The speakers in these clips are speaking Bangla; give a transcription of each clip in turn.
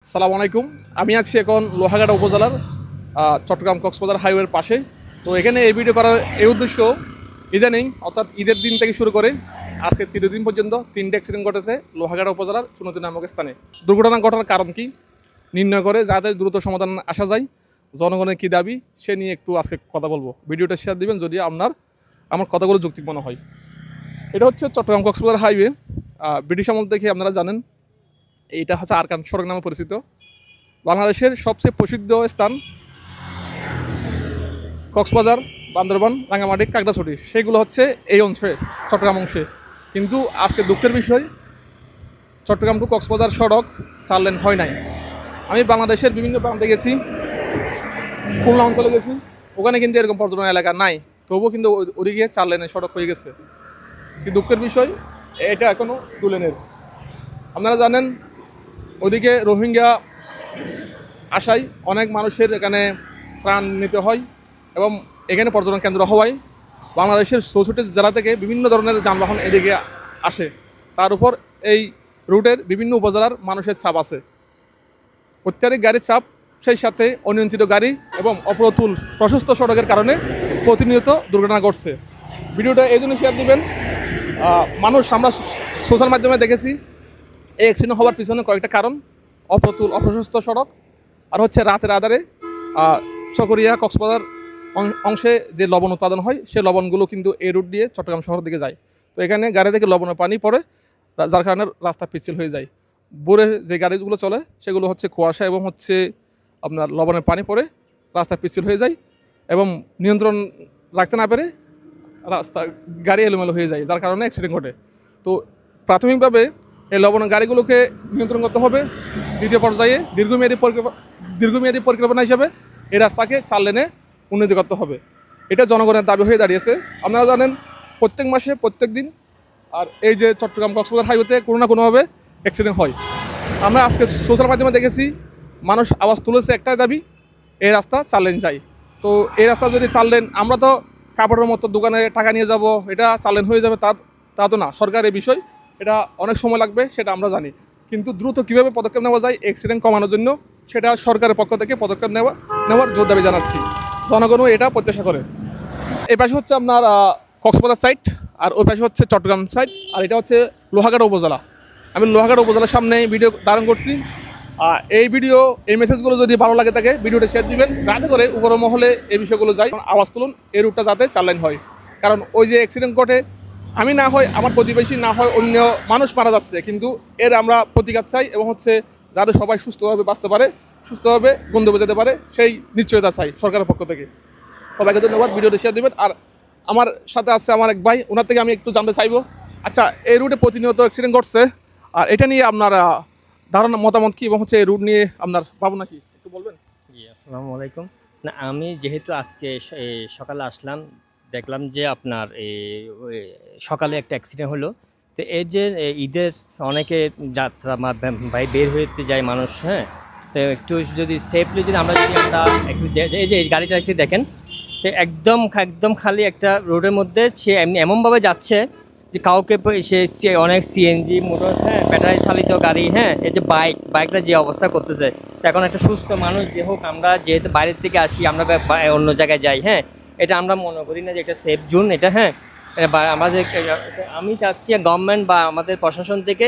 আসসালামু আলাইকুম। আমি আছি এখন লোহাগাড়া উপজেলার চট্টগ্রাম কক্সবাজার হাইওয়ের পাশে। তো এখানে এই ভিডিও করার এই উদ্দেশ্য, ইদানিং অর্থাৎ ঈদের দিন থেকে শুরু করে আজকে 3 দিন পর্যন্ত 3টে অ্যাক্সিডেন্ট ঘটেছে লোহাগাড়া উপজেলার চুনতি নামক স্থানে। দুর্ঘটনা ঘটার কারণ কি নির্ণয় করে যাতে দ্রুত সমাধান আসা যায়, জনগণের কী দাবি সে নিয়ে একটু আজকে কথা বলবো। ভিডিওটা শেয়ার দিবেন যদি আমার কথাগুলো যৌক্তিক মনে হয়। এটা হচ্ছে চট্টগ্রাম কক্সবাজার হাইওয়ে। ব্রিটিশ আমল থেকে আপনারা জানেন এইটা হচ্ছে আরকান সড়ক নামে পরিচিত। বাংলাদেশের সবচেয়ে প্রসিদ্ধ স্থান কক্সবাজার, বান্দরবান, রাঙামাটি, কাকড়াছড়ি, সেগুলো হচ্ছে এই অংশে, চট্টগ্রাম অংশে। কিন্তু আজকে দুঃখের বিষয়, চট্টগ্রাম টু কক্সবাজার সড়ক 4 লেন হয় নাই। আমি বাংলাদেশের বিভিন্ন প্রান্তে গেছি, খুলনা অঞ্চলে গেছি, ওখানে কিন্তু এরকম পর্যটন এলাকা নাই, তবুও কিন্তু ওদিকে 4 লেনের সড়ক হয়ে গেছে। কিন্তু দুঃখের বিষয় এটা এখনও 2 লেনের। আপনারা জানেন ওদিকে রোহিঙ্গা আসায় অনেক মানুষের এখানে প্রাণ নিতে হয়, এবং এখানে পর্যটন কেন্দ্র হওয়ায় বাংলাদেশের 64 জেলা থেকে বিভিন্ন ধরনের যানবাহন এদিকে আসে। তার উপর এই রুটের বিভিন্ন উপজেলার মানুষের চাপ আছে, অত্যাধিক গাড়ির চাপ, সেই সাথে অনিয়ন্ত্রিত গাড়ি এবং অপ্রতুল প্রশস্ত সড়কের কারণে প্রতিনিয়ত দুর্ঘটনা ঘটছে। ভিডিওটা এই জন্য শেয়ার দিবেন। আমরা সোশ্যাল মাধ্যমে দেখেছি এই অ্যাক্সিডেন্ট হওয়ার পিছনে কয়েকটা কারণ: অপ্রতুল অপ্রশস্ত সড়ক, আর হচ্ছে রাতের আধারে চকরিয়া কক্সবাজার অংশে যে লবণ উৎপাদন হয় সেই লবণগুলো কিন্তু এই রুট দিয়ে চট্টগ্রাম শহরের দিকে যায়। তো এখানে গাড়ি থেকে লবণের পানি পড়ে, যার কারণে রাস্তা পিচ্ছিল হয়ে যায়। ভোরে যে গাড়িগুলো চলে সেগুলো হচ্ছে কুয়াশা এবং হচ্ছে আপনার লবণের পানি পড়ে রাস্তা পিচ্ছিল হয়ে যায়, এবং নিয়ন্ত্রণ রাখতে না পেরে গাড়ি এলোমেলো হয়ে যায়, যার কারণে অ্যাক্সিডেন্ট ঘটে। তো প্রাথমিকভাবে এই লবণের গাড়িগুলোকে নিয়ন্ত্রণ করতে হবে। দ্বিতীয় পর্যায়ে দীর্ঘমেয়াদী পরিকল্পনা হিসেবে এই রাস্তাকে 4 লেনে উন্নতি করতে হবে। এটা জনগণের দাবি হয়ে দাঁড়িয়েছে। আপনারা জানেন প্রত্যেক মাসে প্রত্যেক দিন আর এই যে চট্টগ্রাম কক্সবাজার হাইওয়েতে কোনো না কোনোভাবে অ্যাক্সিডেন্ট হয়। আমরা আজকে সোশ্যাল মাধ্যমে দেখেছি মানুষ আওয়াজ তুলেছে একটাই দাবি, এই রাস্তা 4 লেন চাই। তো এই রাস্তা যদি 4 লেন, আমরা তো কাপড়ের মতো দোকানে টাকা নিয়ে যাব, এটা 4 লেন হয়ে যাবে তা তো না। সরকারের বিষয়, এটা অনেক সময় লাগবে, সেটা আমরা জানি। কিন্তু দ্রুত কীভাবে পদক্ষেপ নেওয়া যায় অ্যাক্সিডেন্ট কমানোর জন্য, সেটা সরকারের পক্ষ থেকে পদক্ষেপ নেওয়ার জোর দাবি জানাচ্ছি। জনগণও এটা প্রত্যাশা করে। এই পাশে হচ্ছে আপনার কক্সবাজার সাইড, আর ওই পাশে হচ্ছে চট্টগ্রাম সাইড, আর এটা হচ্ছে লোহাগাড়া উপজেলা। আমি লোহাগাড়া উপজেলার সামনে ভিডিও ধারণ করছি। এই মেসেজগুলো যদি ভালো লাগে থাকে ভিডিওটা শেয়ার দিবেন, যাতে করে উপর মহলে এই বিষয়গুলো যায়। আওয়াজ তুলুন, এই রুটটা যাতে 4 লেন হয়। কারণ ওই যে অ্যাক্সিডেন্ট ঘটে, আমি না হয়, আমার প্রতিবেশী না হয়, অন্য মানুষ মারা যাচ্ছে, কিন্তু এর আমরা প্রতিকার চাই, এবং হচ্ছে যাতে সবাই সুস্থভাবে বাঁচতে পারে, সুস্থভাবে গন্তব্যে যেতে পারে, সেই নিশ্চয়তা চাই সরকারের পক্ষ থেকে। সবাইকে ধন্যবাদ। ভিডিওটা শেয়ার দেবেন। আর আমার সাথে আছে আমার এক ভাই, ওনার থেকে আমি একটু জানতে চাইবো, আচ্ছা এই রুটে প্রতিনিয়ত অ্যাক্সিডেন্ট ঘটছে, আর এটা নিয়ে আপনার ধারণা মতামত কি, এবং হচ্ছে এই রুট নিয়ে আপনার ভাবনা কি, একটু বলবেন? জি, আসসালামু আলাইকুম। না, আমি যেহেতু আজকে সকালে আসলাম, দেখলাম যে আপনার সকালে একটা অ্যাক্সিডেন্ট হলো। তো এই যে ঈদের অনেকে যাত্রা ভাই বের হতে যায় মানুষ, হ্যাঁ, তো একটু যদি সেফলি যদি আমরা একটু এই যে এই গাড়িটা একটু দেখেন, তো একদম একদম খালি একটা রোডের মধ্যে সে এমনভাবে যাচ্ছে যে কাউকে সে অনেক সিএনজি মোটর, হ্যাঁ, ব্যাটারি চালিত গাড়ি, হ্যাঁ, এই যে বাইকটা যে অবস্থা করতেছে। এখন একটা সুস্থ মানুষ যে হোক, আমরা যেহেতু বাইরের থেকে আসি, আমরা অন্য জায়গায় যাই, হ্যাঁ, এটা আমরা মনে করি না যে এটা সেফ জোন, এটা, হ্যাঁ। আমাদের আমি চাচ্ছি গভর্নমেন্ট বা আমাদের প্রশাসন থেকে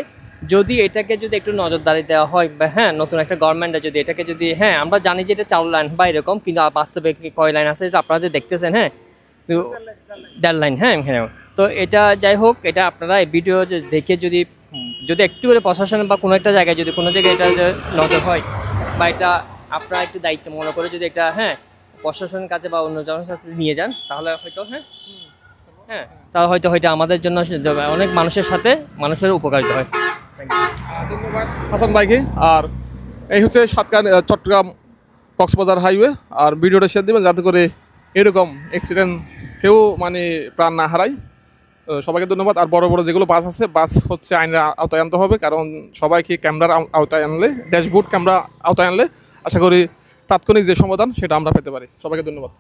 যদি এটাকে যদি একটু নজরদারি দেওয়া হয়, বা হ্যাঁ, নতুন একটা গভর্নমেন্টে যদি এটাকে যদি, হ্যাঁ, আমরা জানি যে এটা 4 লাইন বা এরকম, কিন্তু বাস্তবে কয় লাইন আছে আপনারা দেখতেছেন, হ্যাঁ, তো 1.5 লাইন, হ্যাঁ, হ্যাঁ। তো এটা যাই হোক, এটা আপনারা এই ভিডিও দেখে যদি একটু করে প্রশাসন বা কোনো একটা জায়গায় যদি কোনো জায়গায় এটা নজর হয়, বা এটা আপনারা একটু দায়িত্ব মনে করে যদি এটা, হ্যাঁ, প্রশাসনের কাছে বা অন্য জনের সাথে নিয়ে যান, তাহলে হয়তো, হ্যাঁ, তাহলে হয়তো আমাদের জন্য অনেক মানুষের উপকারিতা হয়। ধন্যবাদ হাসান ভাইকে। আর এই হচ্ছে চট্টগ্রাম কক্সবাজার হাইওয়ে। আর ভিডিওটা শেয়ার দেবেন যাতে করে এরকম অ্যাক্সিডেন্ট কেউ প্রাণ না হারায়। সবাইকে ধন্যবাদ। আর বড় বড় যেগুলো বাস আছে, বাস হচ্ছে আইনের আওতায় আনতে হবে, কারণ সবাইকে ক্যামেরার আওতায় আনলে, ড্যাশবোর্ড ক্যামেরা আওতায় আনলে আশা করি তাৎক্ষণিক যে সমাধান সেটা আমরা পেতে পারি। সবাইকে ধন্যবাদ।